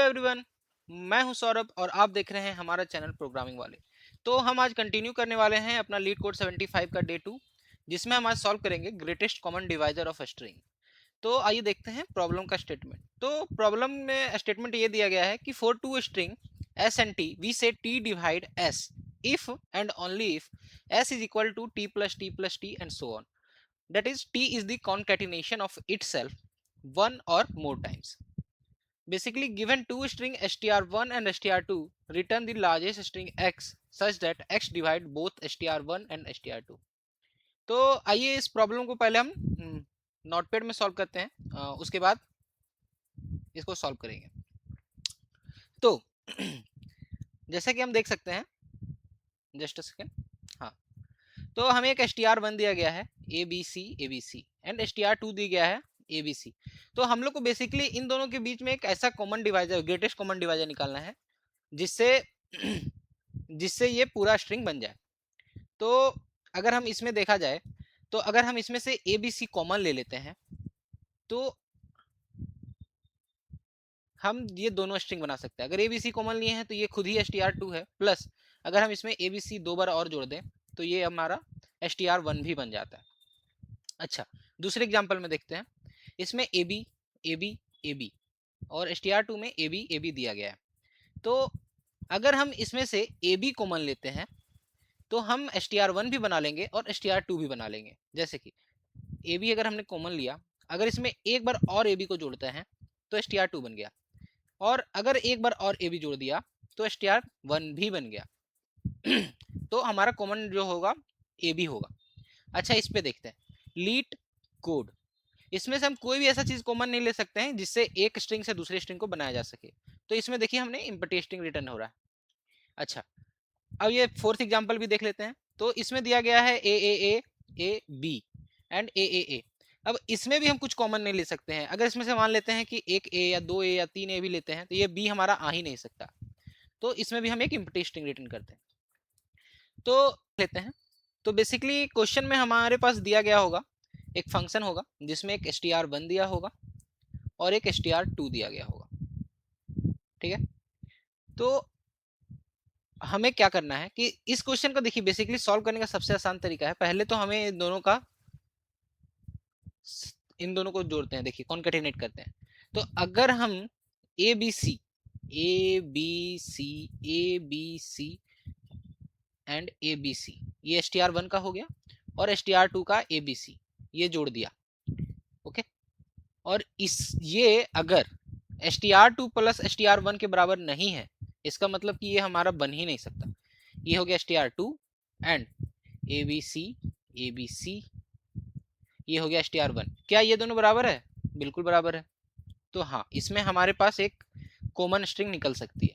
Everyone, मैं हूं सौरभ और आप देख रहे हैं हमारा चैनल प्रोग्रामिंग वाले। तो हम आज कंटिन्यू करने वाले हैं अपना लीड कोड 75 का डे 2, जिसमें हम आज सॉल्व करेंगे greatest common divisor of string. तो आइए देखते हैं प्रॉब्लम का स्टेटमेंट। तो प्रॉब्लम में स्टेटमेंट ये दिया गया है कि for two string S and T we say T divide S if and only if S is equal to T plus T and so on, that is T is the concatenation of itself one और more times. Basically, given two string str1 and str2, return the largest string x such that x divide both str1 and str2। तो आइए इस problem को पहले हम notepad में solve करते हैं, उसके बाद इसको सॉल्व करेंगे। तो जैसे कि हम देख सकते हैं, जस्ट अ सेकेंड, हाँ, तो हमें एक str1 दिया गया है ABC एंड str2 दिया गया है ABC। तो हम लोग को बेसिकली इन दोनों के बीच में एक ऐसा common divisor, greatest common divisor निकालना है जिससे जिससे ये पूरा स्ट्रिंग बन जाए। तो अगर हम इसमें देखा जाए, तो अगर हम इसमें से ए बी सी कॉमन ले लेते हैं तो हम ये दोनों स्ट्रिंग बना सकते हैं। अगर ए बी सी कॉमन लिए हैं तो ये खुद ही str2 है, प्लस अगर हम इसमें ए बी सी दो बार और जोड़ दें तो ये हमारा str1 भी बन जाता है। अच्छा, दूसरे एग्जाम्पल में देखते हैं। इसमें a b a b a b और str2 में ए बी दिया गया है। तो अगर हम इसमें से ए बी कॉमन लेते हैं तो हम str1 भी बना लेंगे और str2 भी बना लेंगे। जैसे कि ए बी अगर हमने कॉमन लिया, अगर इसमें एक बार और ए बी को जोड़ते हैं तो str2 बन गया, और अगर एक बार और ए बी जोड़ दिया तो str1 भी बन गया। तो हमारा कॉमन जो होगा ए बी होगा। अच्छा, इस पे देखते हैं लीट कोड। इसमें से हम कोई भी ऐसा चीज कॉमन नहीं ले सकते हैं जिससे एक स्ट्रिंग से दूसरे स्ट्रिंग को बनाया जा सके। तो इसमें देखिए हमने एम्प्टी स्ट्रिंग रिटर्न हो रहा है। अच्छा, अब ये फोर्थ एग्जांपल भी देख लेते हैं। तो इसमें दिया गया है ए बी एंड ए। अब इसमें भी हम कुछ कॉमन नहीं ले सकते हैं। अगर इसमें से मान लेते हैं कि एक ए या दो ए या तीन ए भी लेते हैं तो ये बी हमारा आ ही नहीं सकता। तो इसमें भी हम एक एम्प्टी स्ट्रिंग रिटर्न करते हैं। तो लेते हैं, तो बेसिकली क्वेश्चन में हमारे पास दिया गया होगा एक फंक्शन होगा जिसमें एक str1 दिया होगा और एक str2 दिया गया होगा। ठीक है, तो हमें क्या करना है कि इस क्वेश्चन को देखिए, बेसिकली सॉल्व करने का सबसे आसान तरीका है, पहले तो हमें इन दोनों को जोड़ते हैं। देखिए कॉन्केटिनेट करते हैं। तो अगर हम a b c a b c a b c and a b c, ये str1 का हो गया, और str2 का ए बी सी ये जोड़ दिया। ओके, और इस ये अगर str2 प्लस str1 के बराबर नहीं है, इसका मतलब कि ये हमारा बन ही नहीं सकता। ये हो गया str2 and a b c, ये हो गया str1। क्या ये दोनों बराबर है? बिल्कुल बराबर है। तो हाँ, इसमें हमारे पास एक कॉमन स्ट्रिंग निकल सकती है।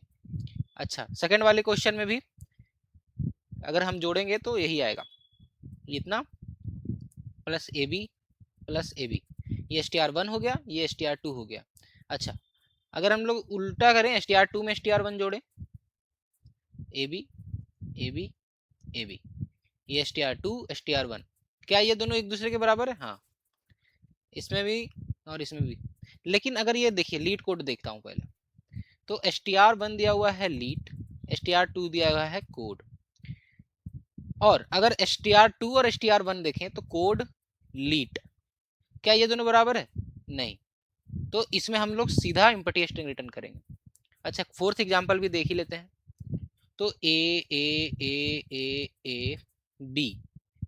अच्छा, सेकंड वाले क्वेश्चन में भी अगर हम जोड़ेंगे तो यही आएगा, इतना प्लस ए बी, ये str1 हो गया, ये str2 हो गया। अच्छा, अगर हम लोग उल्टा करें, str2 में str1 जोड़े, ए बी ए बी, ये str2 str1, क्या ये दोनों एक दूसरे के बराबर है? हाँ, इसमें भी और इसमें भी। लेकिन अगर ये देखिए लीड कोड देखता हूँ पहले, तो str1 दिया हुआ है लीड, str2 दिया हुआ है कोड, और अगर str2 और str1 देखें तो कोड लीड, क्या ये दोनों बराबर है? नहीं। तो इसमें हम लोग सीधा एम्प्टी स्ट्रिंग रिटर्न करेंगे। अच्छा, फोर्थ एग्जांपल भी देख ही लेते हैं। तो ए बी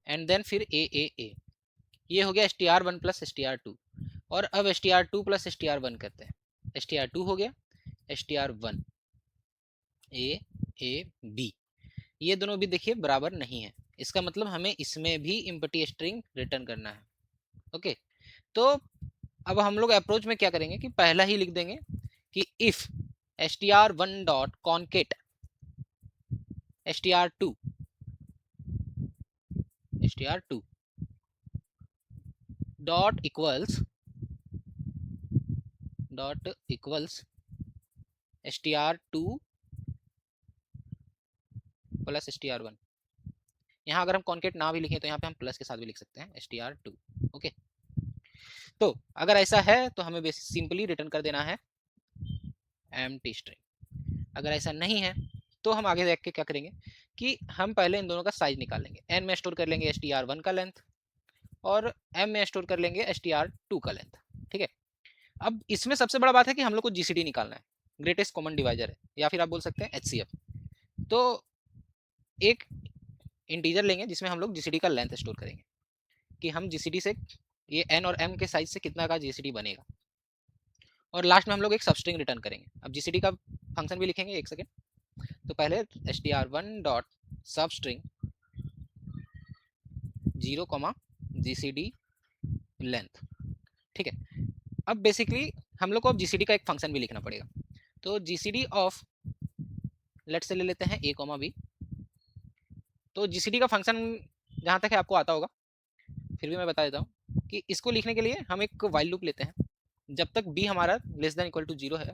एंड देन फिर ए, ये हो गया str1 प्लस str2, और अब str2 प्लस str1 करते हैं। str2 हो गया, str1 ए बी, ये दोनों भी देखिए बराबर नहीं है। इसका मतलब हमें इसमें भी एम्प्टी स्ट्रिंग रिटर्न करना है। ओके, तो अब हम लोग अप्रोच में क्या करेंगे कि पहला ही लिख देंगे कि if str1 dot concat str2 dot equals str2 plus str1। यहाँ अगर हम कॉन्केट ना भी लिखें तो यहाँ पे हम प्लस के साथ भी लिख सकते हैं str2। ओके, तो अगर ऐसा है तो हमें सिंपली रिटर्न कर देना है एम्प्टी स्ट्रिंग। अगर ऐसा नहीं है तो हम आगे देख के क्या करेंगे कि हम पहले इन दोनों का साइज निकालेंगे। एन में स्टोर कर लेंगे str1 का लेंथ और एम में स्टोर कर लेंगे str2 का लेंथ। ठीक है, अब इसमें सबसे बड़ा बात है कि हम लोग को जीसीडी निकालना है, ग्रेटेस्ट कॉमन डिवाइजर है, या फिर आप बोल सकते हैं एचसीएफ। तो एक इंटीजर लेंगे जिसमें हम लोग जीसीडी का लेंथ स्टोर करेंगे कि हम जीसीडी से ये एन और एम के साइज से कितना का जीसीडी बनेगा, और लास्ट में हम लोग एक सबस्ट्रिंग रिटर्न करेंगे। अब जीसीडी का फंक्शन भी लिखेंगे, एक सेकेंड। तो पहले str1 dot substring 0, GCD length. ठीक है, अब बेसिकली हम लोग को अब जीसीडी का एक फंक्शन भी लिखना पड़ेगा। तो जीसीडी ऑफ लेट से ले लेते हैं a, b। तो जीसीडी का फंक्शन जहाँ तक है आपको आता होगा, फिर भी मैं बता देता हूँ कि इसको लिखने के लिए हम एक वाइल लूप लेते हैं। जब तक b हमारा less than equal to zero है,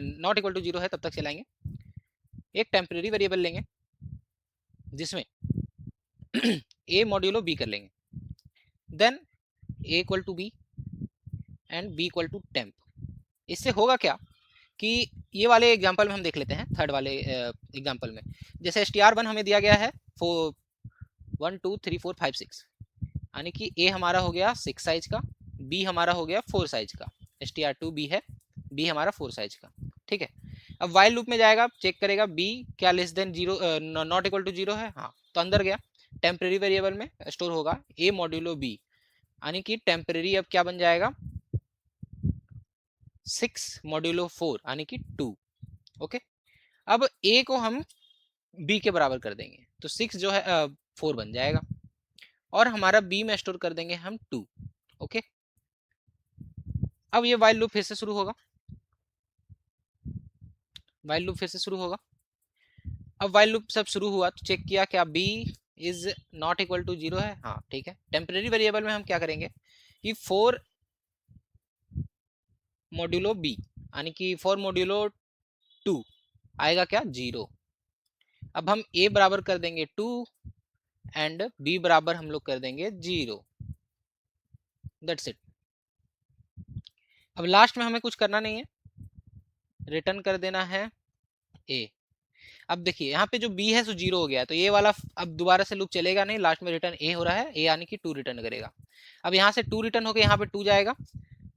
नॉट इक्वल टू जीरो है, तब तक चलाएंगे। एक टेम्परेरी वेरिएबल लेंगे जिसमें a मॉड्यूलो b कर लेंगे, then a equal to b and b equal to temp. इससे होगा क्या कि ये वाले एग्जांपल में हम देख लेते हैं, थर्ड वाले एग्जांपल में जैसे str1 हमें दिया गया है 1 2 3 4 5 6, यानी कि a हमारा हो गया 6 साइज का, b हमारा हो गया 4 साइज का, str2b है, b हमारा 4 साइज का। ठीक है, अब वाइल लूप में जाएगा, चेक करेगा b क्या less than zero, not equal to zero है, हाँ तो अंदर गया, टेम्परेरी वेरिएबल में स्टोर होगा a मॉड्यूलो b, यानी कि टेम्परेरी अब क्या बन जाएगा 6 मॉड्यूलो 4 यानी कि 2। ओके, अब a को हम b के बराबर कर देंगे तो 6 जो है 4 बन जाएगा, और हमारा b में स्टोर कर देंगे हम 2। ओके, अब ये वाइल लूप फिर से शुरू होगा, वाइल लूप फिर से शुरू होगा। अब वाइल लूप सब शुरू हुआ तो चेक किया क्या b is not equal to zero है, हाँ ठीक है। टेम्परेरी वेरिएबल में हम क्या करेंगे कि 4 मॉड्यूलो b यानी कि 4 मॉड्यूलो 2 आएगा क्या जीरो। अब हम a बराबर कर देंगे 2 एंड b बराबर हम लोग कर देंगे जीरो, दैट्स इट। अब लास्ट में हमें कुछ करना नहीं है, रिटर्न कर देना है a। अब देखिए यहाँ पे जो b है सो जीरो हो गया है, तो ये वाला अब दोबारा से लूप चलेगा नहीं, लास्ट में रिटर्न a हो रहा है, a यानी कि 2 रिटर्न करेगा। अब यहाँ से 2 रिटर्न होकर यहाँ पे 2 जाएगा,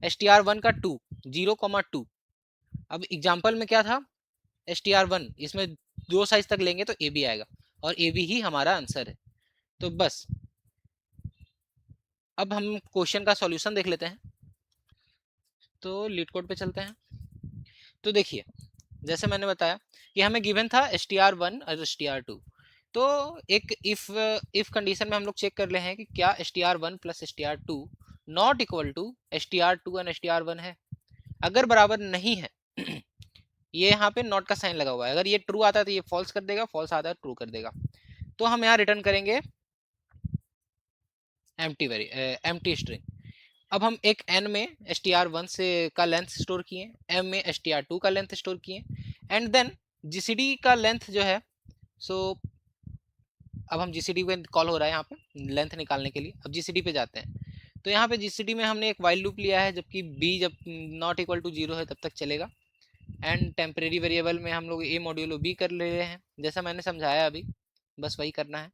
str1 का 2 0, 2। अब एग्जाम्पल में क्या था str1, इसमें 2 साइज तक लेंगे तो a भी आएगा, और a भी ही हमारा आंसर है। तो बस अब हम क्वेश्चन का सॉल्यूशन देख लेते हैं। तो लीड कोड पे चलते हैं। तो देखिए जैसे मैंने बताया कि हमें गिवन था str1 और str2। तो एक इफ कंडीशन में हम लोग चेक कर ले हैं कि क्या str1 plus str2 not equal to str2 and str1 है। अगर बराबर नहीं है ये यहाँ पे नॉट का साइन लगा हुआ है, अगर ये ट्रू आता है तो ये फॉल्स कर देगा, फॉल्स आता है ट्रू कर देगा। तो हम यहाँ रिटर्न करेंगे एम्प्टी स्ट्रिंग। अब हम एक n में str1 से का लेंथ स्टोर किए, m में str2 का लेंथ स्टोर किए, एंड देन gcd का लेंथ जो है सो अब हम gcd पे कॉल हो रहा है यहाँ पे लेंथ निकालने के लिए। अब gcd पे जाते हैं तो यहाँ पे gcd में हमने एक वाइल लूप लिया है, जबकि b जब नॉट इक्वल टू जीरो है तब तक चलेगा, एंड टेम्परेरी वेरिएबल में हम लोग a मॉड्यूलो b कर ले रहे हैं, जैसा मैंने समझाया अभी, बस वही करना है।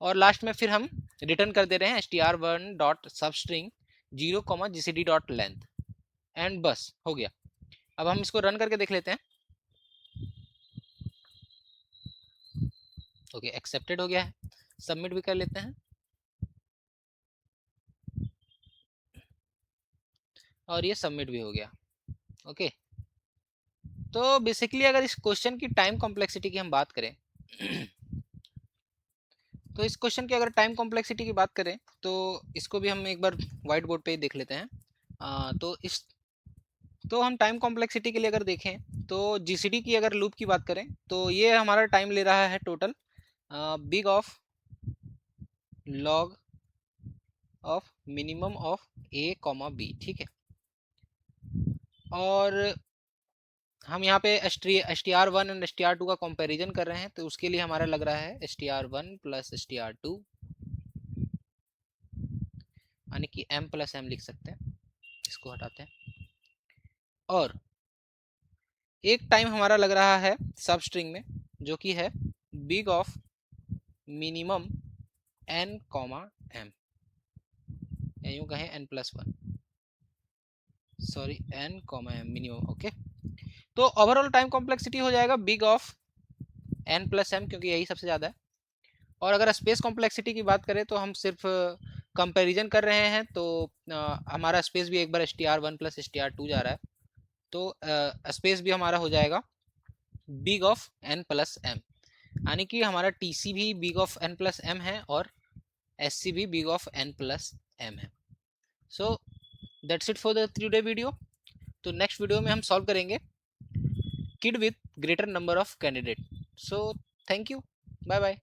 और लास्ट में फिर हम रिटर्न कर दे रहे हैं str1 dot substring 0, gcd dot length, and बस हो गया। अब हम इसको रन करके देख लेते हैं। ओके, एक्सेप्टेड हो गया है, सबमिट भी कर लेते हैं, और ये सबमिट भी हो गया। ओके, तो बेसिकली अगर इस क्वेश्चन की टाइम कॉम्प्लेक्सिटी की हम बात करें तो इस क्वेश्चन की अगर टाइम कॉम्प्लेक्सिटी की बात करें तो इसको भी हम एक बार व्हाइट बोर्ड पे देख लेते हैं। तो हम टाइम कॉम्प्लेक्सिटी के लिए अगर देखें तो जीसीडी की अगर लूप की बात करें तो ये हमारा टाइम ले रहा है total big of log of minimum of a, b। ठीक है, और हम यहाँ पे str1 एंड str2 का कंपैरिजन कर रहे हैं, तो उसके लिए हमारा लग रहा है str1 प्लस str2 यानी कि m प्लस m लिख सकते हैं, इसको हटाते हैं। और एक टाइम हमारा लग रहा है सब स्ट्रिंग में, जो कि है big of minimum n comma m, या यूं कहें n+1, sorry n comma m minimum. Okay, तो ओवरऑल टाइम कॉम्प्लेक्सिटी हो जाएगा बिग ऑफ n+m, क्योंकि यही सबसे ज़्यादा है। और अगर स्पेस कॉम्प्लेक्सिटी की बात करें तो हम सिर्फ कंपैरिजन कर रहे हैं, तो हमारा स्पेस भी एक बार str1 प्लस str2 जा रहा है, तो स्पेस भी हमारा हो जाएगा बिग ऑफ n+m, यानी कि हमारा टीसी भी बिग ऑफ n+m है और एससी भी बिग ऑफ n+m है। So that's it for the today video. तो नेक्स्ट वीडियो में हम सॉल्व करेंगे kid with greater number of candidate. So thank you, bye bye.